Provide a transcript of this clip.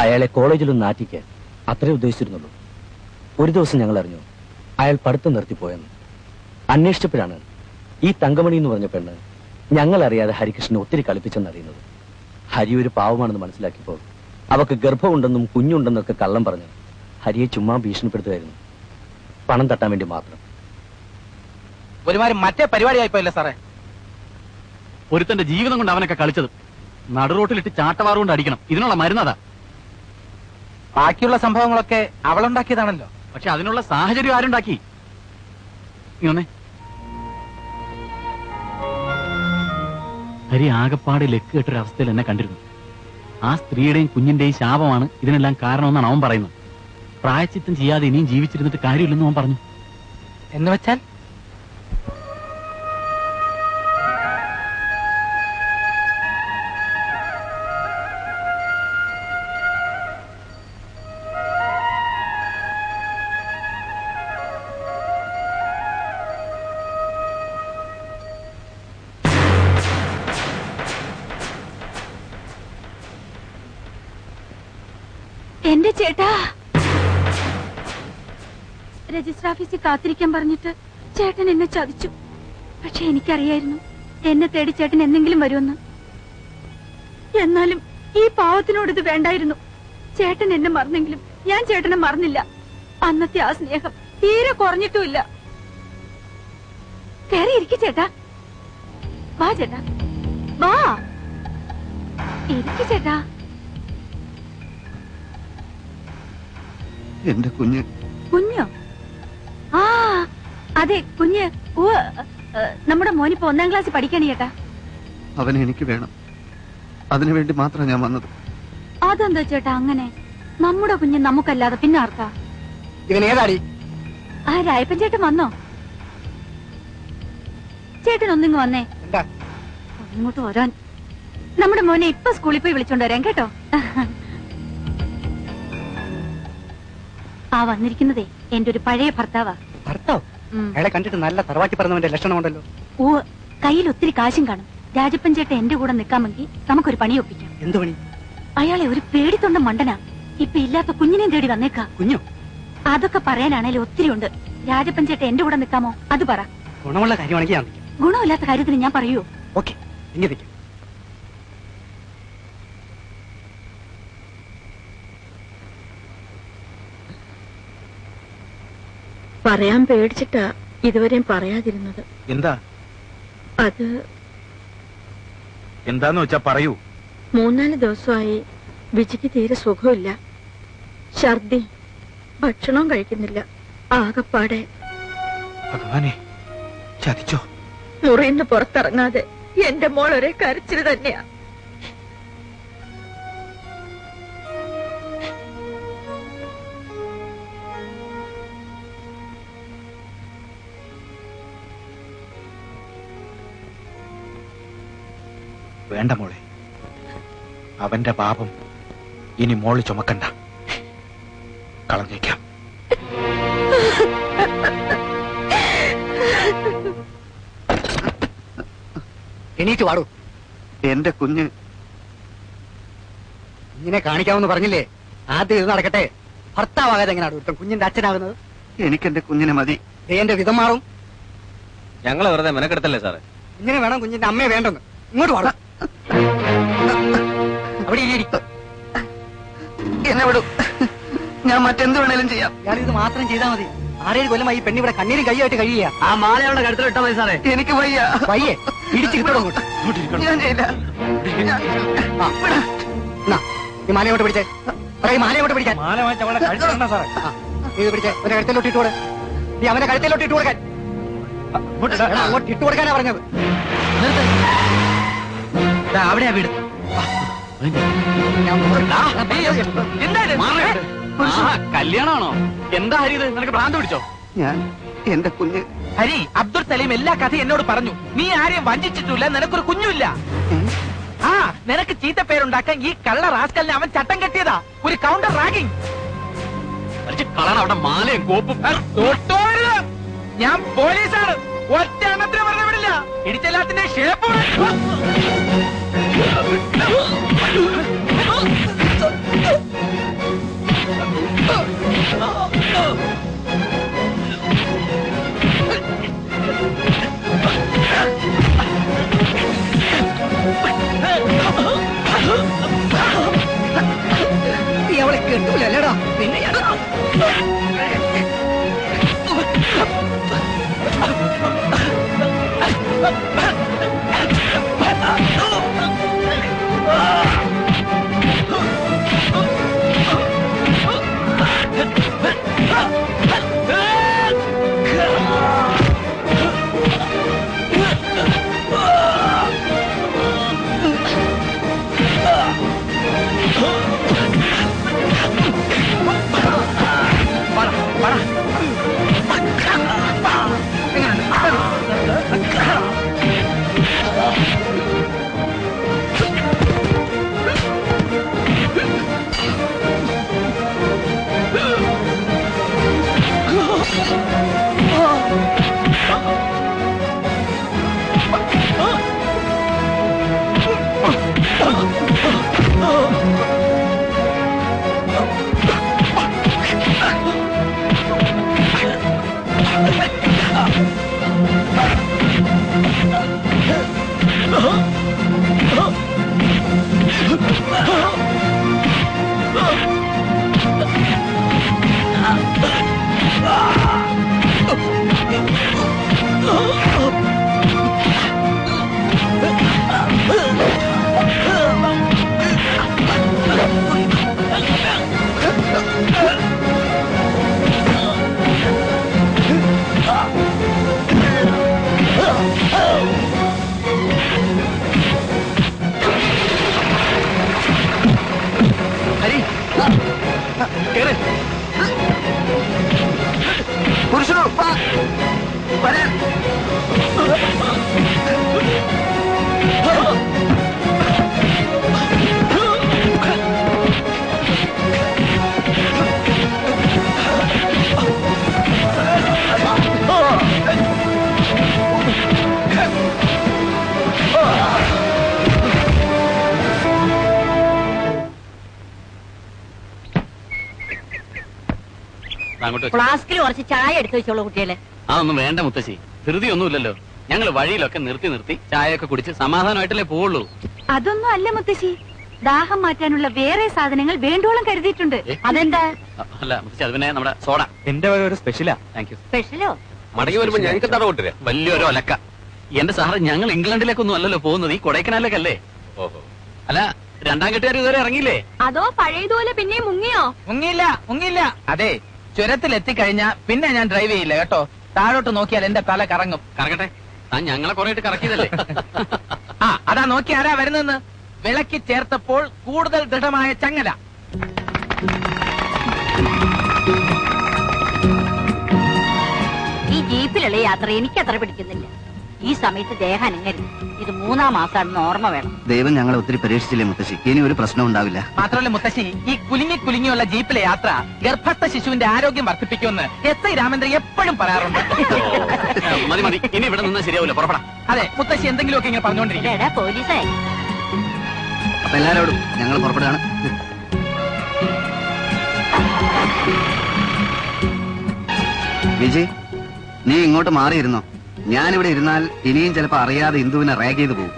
അയാളെ കോളേജിലൊന്ന് നാറ്റിക്കാൻ അത്രേ ഉദ്ദേശിച്ചിരുന്നുള്ളൂ. ഒരു ദിവസം ഞങ്ങൾ അറിഞ്ഞു അയാൾ പഠിത്തം നിർത്തിപ്പോയെന്ന്. അന്വേഷിച്ചപ്പോഴാണ് ഈ തങ്കമണി എന്ന് പറഞ്ഞ പെണ്ണ് ഞങ്ങൾ അറിയാതെ ഹരികൃഷ്ണനെ ഒത്തിരി കളിപ്പിച്ചെന്നറിയുന്നത്. ഹരി ഒരു പാവമാണെന്ന് മനസ്സിലാക്കിയപ്പോൾ അവക്ക് ഗർഭമുണ്ടെന്നും കുഞ്ഞുണ്ടെന്നൊക്കെ കള്ളം പറഞ്ഞ് ഹരിയെ ചുമ്മാ ഭീഷണിപ്പെടുത്തുകയായിരുന്നു. പണം തട്ടാൻ വേണ്ടി മാത്രം. ഒരുമാതിരി മറ്റേ പരിപാടിയായിപ്പോയല്ലേ സാറേ? ഒരുത്തന്റെ ജീവിതം കൊണ്ട് അവനൊക്കെ കളിച്ചത്. നടുറോട്ടിലിട്ട് ചാട്ടവാറ് കൊണ്ട് അടിക്കണം. ഇതിനുള്ള മരുന്നതാ. ബാക്കിയുള്ള സംഭവങ്ങളൊക്കെ അവളുണ്ടാക്കിയതാണല്ലോ. പക്ഷെ അതിനുള്ള സാഹചര്യം ആരുണ്ടാക്കി? ഇങ്ങനെ ഹരി ആകപ്പാടെ ലക്ക് കെട്ടൊരവസ്ഥയിൽ എന്നെ കണ്ടിരുന്നു. ആ സ്ത്രീയുടെയും കുഞ്ഞിന്റെയും ശാപമാണ് ഇതിനെല്ലാം കാരണമെന്നാണ് അവൻ പറയുന്നത്. പ്രായച്ചിത്തം ചെയ്യാതെ ഇനിയും ജീവിച്ചിരുന്നിട്ട് കാര്യമില്ലെന്ന് അവൻ പറഞ്ഞു. എന്ന് വെച്ചാൽ എന്റെ ചേട്ടാ, രജിസ്റ്റർ ഓഫീസിൽ കാത്തിരിക്കാൻ പറഞ്ഞിട്ട് ചേട്ടൻ എന്നെ ചതിച്ചു. പക്ഷെ എനിക്കറിയായിരുന്നു എന്നെ തേടി ചേട്ടൻ എന്തെങ്കിലും വരുമെന്ന്. എന്നാലും ഈ പാവത്തിനോട് ഇത് വേണ്ടായിരുന്നു. ചേട്ടൻ എന്നെ മറന്നെങ്കിലും ഞാൻ ചേട്ടനെ മറന്നില്ല. അന്നത്തെ ആ സ്നേഹം തീരെ കുറഞ്ഞിട്ടുമില്ല. കയറി ഇരിക്കു ചേട്ടാ. വാ ചേട്ടാ, വാ ഇരിക്കു ചേട്ടാ. എന്റെ കുഞ്ഞ്. കുഞ്ഞോ? ആ അതെ, കുഞ്ഞ്. നമ്മുടെ മോനിപ്പോ 1ാം ക്ലാസ്സിൽ പഠിക്കാണ് ചേട്ടാ. അവനെ എനിക്ക് വേണം. അതിനുവേണ്ടി മാത്രം ഞാൻ വന്നത്. അതെന്താ ചേട്ടാ അങ്ങനെ? നമ്മുടെ കുഞ്ഞ് നമുക്കല്ലാതെ പിന്നെ ആർക്കാ? ഇവനേതാടി? ആ രായപ്പൻ ചേട്ടൻ വന്നോ? ചേട്ടൻ ഒന്നിങ്ങ് വന്നേ. എന്താ? ഇങ്ങോട്ട് വരാൻ. നമ്മുടെ മോനെ ഇപ്പൊ സ്കൂളിൽ പോയി വിളിച്ചോണ്ട് വരാൻ കേട്ടോ. ആ വന്നിരിക്കുന്നതേ എന്റെ ഒരു പഴയ ഭർത്താവാ. ഭർത്താവ്? അയാളെ കണ്ടിട്ട് നല്ല തറവാട്ടി പറഞ്ഞവന്റെ ലക്ഷണമുണ്ടല്ലോ. കയ്യിൽ ഒത്തിരി കാശും കാണും. രാജപ്പൻ ചേട്ടൻ എന്റെ കൂടെ നിൽക്കാമെങ്കിൽ നമുക്കൊരു പണി ഒപ്പിക്കാം. എന്ത് പണി? അയാളെ ഒരു പേടിത്തൊണ്ട മണ്ടനാ. ഇപ്പൊ ഇല്ലാത്ത കുഞ്ഞിനെയും തേടി വന്നേക്കാ. കുഞ്ഞു? അതൊക്കെ പറയാനാണേലും ഒത്തിരി ഉണ്ട്. രാജപ്പൻ ചേട്ടൻ എന്റെ കൂടെ നിൽക്കാമോ? അത് പറ. ഗുണമുള്ള കാര്യമാണെങ്കിൽ ഞാൻ നിൽക്കാം. ഗുണമില്ലാത്ത കാര്യത്തിന് ഞാൻ പറയൂ? ഓക്കെ, ഇങ്ങനെ നിൽക്കാം. പറയാൻ പേടിച്ചിട്ടാ ഇതുവരെയും പറയാതിരുന്നത്. എന്താ? അത് എന്താന്ന് വെച്ചാ പറയൂ. 3-4 ദിവസമായി വിജിക്ക് തീരെ സുഖമില്ല. ഛർദി, ഭക്ഷണവും കഴിക്കുന്നില്ല. ആകപ്പാടെ. ഭഗവാനെ, ചതിച്ചോ? മുറിയിന്ന് പുറത്തിറങ്ങാതെ എന്റെ മോൾ ഒരേ കരച്ചിൽ തന്നെയാ. വേണ്ട മോളെ, അവന്റെ പാപം ഇനി മോള് ചുമക്കണ്ട. കളഞ്ഞേക്കാം. എണീറ്റ് വാടൂ. എന്റെ കുഞ്ഞ്. കുഞ്ഞിനെ കാണിക്കാമെന്ന് പറഞ്ഞില്ലേ? ആദ്യം ഇത് നടക്കട്ടെ. ഭർത്താവാകാതെ എങ്ങനെയാണ് ഒരുത്തൻ കുഞ്ഞിന്റെ അച്ഛനാകുന്നത്? എനിക്കെന്റെ കുഞ്ഞിനെ മതി. എന്റെ വിധം മാറും. ഞങ്ങളെ വെറുതെ മെനക്കെടുത്തല്ലേ സാറേ? കുഞ്ഞിനെ വേണം, കുഞ്ഞിന്റെ അമ്മയെ വേണ്ടെന്ന്. ഇങ്ങോട്ട് വാടും. അവിടെ ഇരിക്കും. എന്നെ വിടും. ഞാൻ മറ്റെന്ത് വേണേലും ചെയ്യാം. ഞാനിത് മാത്രം ചെയ്താൽ മതി. 6-7 കൊല്ലമായി പെണ്ണി ഇവിടെ കണ്ണീരും കൈയായിട്ട് കഴിയുക. ആ മാലയുടെ കഴുത്തിലിട്ടാ മതി സാറേ. എനിക്ക് വയ്യ. വയ്യേ? ഇടിച്ച് കിട്ടണം. ഞാൻ ചെയ്യില്ല. ഈ മാലയോട്ട് പിടിച്ചേ. ഈ മാലയോട്ട് പിടിക്കാൻ. മാല വാങ്ങിച്ച അവളെ കഴിച്ചിട്ടുണ്ടോ സാറേ? ഇത് പിടിച്ചേ. അവന്റെ കഴുത്തിലോട്ട് ഇട്ട് കൊടു. നീ അവന്റെ കഴുത്തിലോട്ട് ഇട്ട് കൊടുക്കാൻ. അങ്ങോട്ട് ഇട്ട് കൊടുക്കാനാ പറഞ്ഞത്. അവിടെയാ വീട്. കല്യാണമാണോ? എന്താ ഹരി ഇത്? നിനക്ക് ഭ്രാന്ത് പിടിച്ചോ? ഞാൻ എന്റെ കുഞ്ഞ്. ഹരി, അബ്ദുൾ സലീം എല്ലാ കഥയും എന്നോട് പറഞ്ഞു. നീ ആരെയും വഞ്ചിച്ചിട്ടില്ല, നിനക്കൊരു കുഞ്ഞുമില്ല. ആ, നിനക്ക് ചീത്ത പേരുണ്ടാക്കാൻ ഈ കള്ള റാസ്കലിനെ അവൻ ചട്ടം കെട്ടിയതാ. ഒരു കൗണ്ടർ റാഗിങ്. കളാണ് അവിടെ മാലയും കോപ്പും. ഞാൻ പോലീസാണ്. ഒറ്റ എണ്ണത്തിന് പറഞ്ഞു വിടില്ല. ഇടിച്ചെല്ലാത്തിന്റെ ഷേപ്പ്. പുരുഷനോ വരാൻ. ഫ്ലാസ്കിൽ കുറച്ച് ചായ എടുത്തു വെച്ചോളൂ കുട്ടികളെ. അതൊന്നും വേണ്ട മുത്തശ്ശി, ധൃതിയൊന്നുമില്ലല്ലോ. ഞങ്ങൾ വഴിയിലൊക്കെ നിർത്തി നിർത്തി ചായയൊക്കെ കുടിച്ച് സമാധാനമായിട്ടല്ലേ പോവുള്ളൂ. അതൊന്നും അല്ല മുത്തശ്ശി, ദാഹം മാറ്റാനുള്ള വേറെ സാധനങ്ങൾ വേണ്ടോളം കരുതിയിട്ടുണ്ട്. അതെന്താ അല്ല മുത്തശ്ശി, അത് പിന്നെ നമ്മുടെ സോഡ. എന്റെ ഒരു സ്പെഷ്യലാ. Thank you. സ്പെഷ്യലോ? മടങ്ങി വരുമ്പോ ഞങ്ങൾക്ക് തട കൊണ്ടുവരാം. വലിയൊരു ഒലക്ക. എന്റെ സാറ്, ഞങ്ങൾ ഇംഗ്ലണ്ടിലേക്കൊന്നും അല്ലല്ലോ പോകുന്നത്, ഈ കൊടൈക്കനാലിലേക്കല്ലേ. ഓഹോ. അല്ല, രണ്ടാം കെട്ടുകാർ ഇതുവരെ ഇറങ്ങിയില്ലേ? അതോ പഴയതുപോലെ പിന്നെ മുങ്ങിയോ? മുങ്ങിയില്ല. അതെ, ചുരത്തിൽ എത്തിക്കഴിഞ്ഞാ പിന്നെ ഞാൻ ഡ്രൈവ് ചെയ്യില്ല കേട്ടോ. താഴോട്ട് നോക്കിയാൽ എന്റെ തല കറങ്ങും. കറങ്ങട്ടെ, താൻ ഞങ്ങളെ കുറെ കറക്കിയതല്ലേ. ആ, അതാ നോക്കി ആരാ വരുന്നെന്ന്. വിളക്കി ചേർത്തപ്പോൾ കൂടുതൽ ദൃഢമായ ചങ്ങല. ഈ ജീപ്പിലുള്ള യാത്ര എനിക്ക് അത്ര പിടിക്കുന്നില്ല. ഈ സമയത്ത് ദേഹം അനങ്ങരുത്. ഇത് 3-ാം മാസമാണെന്ന് ഓർമ്മ വേണം. ദൈവം ഞങ്ങളെ ഒത്തിരി പരീക്ഷിച്ചില്ലേ മുത്തശ്ശി, ഇനി ഒരു പ്രശ്നം ഉണ്ടാവില്ല. മാത്രമല്ല മുത്തശ്ശി, ഈ കുലുങ്ങിയുള്ള ജീപ്പിലെ യാത്ര ഗർഭസ്ഥ ശിശുവിന്റെ ആരോഗ്യം വർദ്ധിപ്പിക്കുമെന്ന് SI രാമേന്ദ്രൻ എപ്പോഴും പറയാറുണ്ട്. മതി മതി, ഇനി ഇവിടെ നിന്നാ ശരിയാവില്ല, പുറപ്പെടാം. അതെ മുത്തശ്ശി എന്തെങ്കിലുമൊക്കെ ഇങ്ങനെ പറഞ്ഞുകൊണ്ടിരിക്കും. എടാ പോലീസേ. അപ്പൊ എല്ലാരോടും ഞങ്ങൾ പുറപ്പെടുകയാണ്. വിജയ്, നീ ഇങ്ങോട്ട് മാറിയിരുന്നോ? ഞാനിവിടെ ഇരുന്നാൽ ഇനിയും ചിലപ്പോ അറിയാതെ ഇന്ദുവിനെ റാഗ് ചെയ്ത് പോകും.